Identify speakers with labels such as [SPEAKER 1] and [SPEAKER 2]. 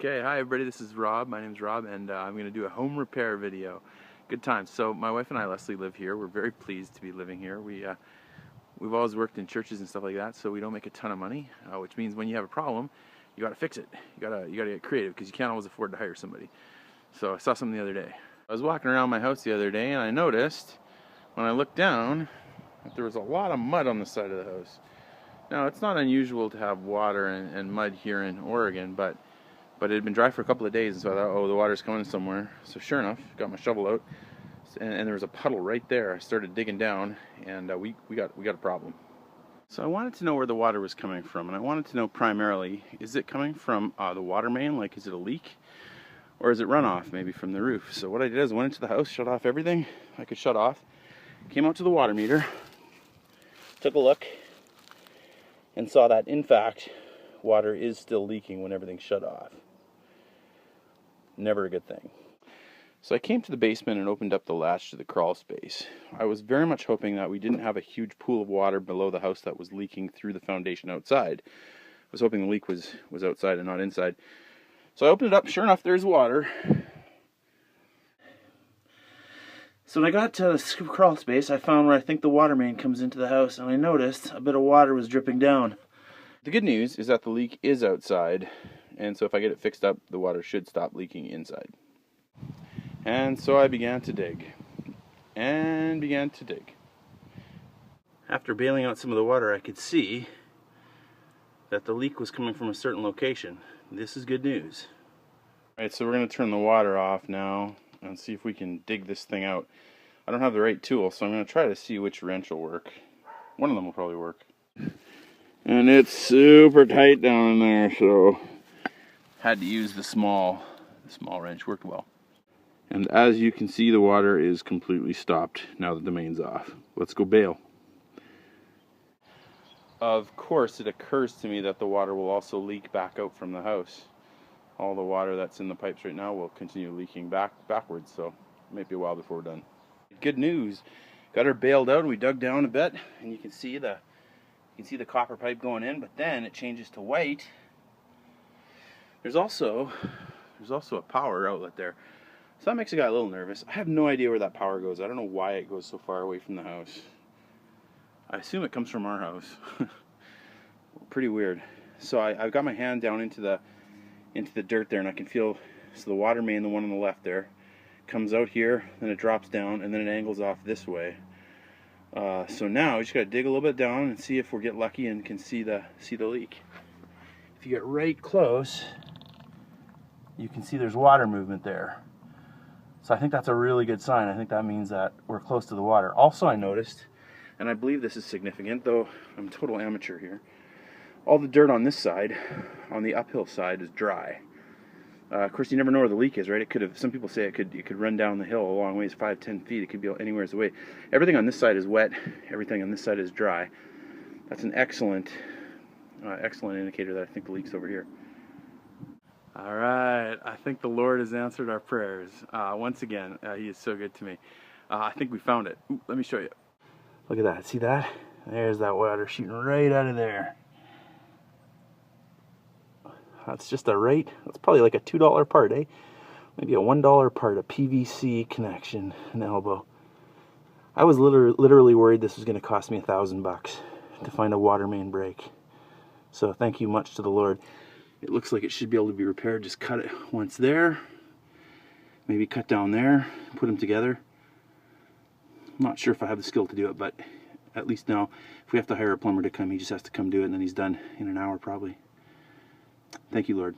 [SPEAKER 1] Okay, hi everybody, this is Rob. My name's Rob, and I'm going to do a home repair video. Good times. So my wife and I, Leslie, live here. We're very pleased to be living here. We've always worked in churches and stuff like that, so we don't make a ton of money, which means when you have a problem, you got to fix it. You got to get creative because you can't always afford to hire somebody. So I saw something the other day. I was walking around my house the other day, and I noticed when I looked down that there was a lot of mud on the side of the house. Now, it's not unusual to have water and mud here in Oregon, but it had been dry for a couple of days, and so I thought, oh, the water's coming somewhere. So sure enough, got my shovel out, and there was a puddle right there. I started digging down, and we got a problem. So I wanted to know where the water was coming from, and I wanted to know primarily, is it coming from the water main, like is it a leak, or is it runoff, maybe from the roof? So what I did is I went into the house, shut off everything I could shut off, came out to the water meter, took a look, and saw that, in fact, water is still leaking when everything's shut off. Never a good thing. So I came to the basement and opened up the latch to the crawl space. I was very much hoping that we didn't have a huge pool of water below the house that was leaking through the foundation outside. I was hoping the leak was outside and not inside. So I opened it up, sure enough, there's water. So when I got to the crawl space, I found where I think the water main comes into the house, and I noticed a bit of water was dripping down. The good news is that the leak is outside, and so if I get it fixed up, the water should stop leaking inside. And so I began to dig, and began to dig. After bailing out some of the water, I could see that the leak was coming from a certain location. This is good news. Alright, so we're going to turn the water off now and see if we can dig this thing out. I don't have the right tool, so I'm going to try to see which wrench will work. One of them will probably work. And it's super tight down in there, so had to use the small wrench. Worked well. And as you can see, the water is completely stopped now that the main's off. Let's go bail. Of course, it occurs to me that the water will also leak back out from the house. All the water that's in the pipes right now will continue leaking backwards, so it might be a while before we're done. Good news. Got her bailed out. We dug down a bit, and you can see the copper pipe going in, but then it changes to white. There's also a power outlet there. So that makes a guy a little nervous. I have no idea where that power goes. I don't know why it goes so far away from the house. I assume it comes from our house. Pretty weird. So I've got my hand down into the dirt there, and I can feel, so the water main, the one on the left there, comes out here, then it drops down, and then it angles off this way. So now we just got to dig a little bit down and see if we get lucky and can see the leak. If you get right close, you can see there's water movement there. So I think that's a really good sign. I think that means that we're close to the water. Also, I noticed, and I believe this is significant, though I'm a total amateur here, all the dirt on this side, on the uphill side, is dry. Of course, you never know where the leak is, right? It could have. Some people say it could run down the hill a long ways, 5-10 feet. It could be anywhere away. Everything on this side is wet. Everything on this side is dry. That's an excellent indicator that I think the leak's over here. All right, I think the Lord has answered our prayers. Once again, He is so good to me. I think we found it. Ooh, let me show you. Look at that. See that? There's that water shooting right out of there. That's just that's probably like a $2 part, eh? Maybe a $1 part, a PVC connection, an elbow. I was literally worried this was going to cost me $1,000 to find a water main break. So thank you much to the Lord. It looks like it should be able to be repaired. Just cut it once there, maybe cut down there, put them together. I'm not sure if I have the skill to do it, but at least now, if we have to hire a plumber to come, he just has to come do it, and then he's done in an hour probably. Thank you, Lord.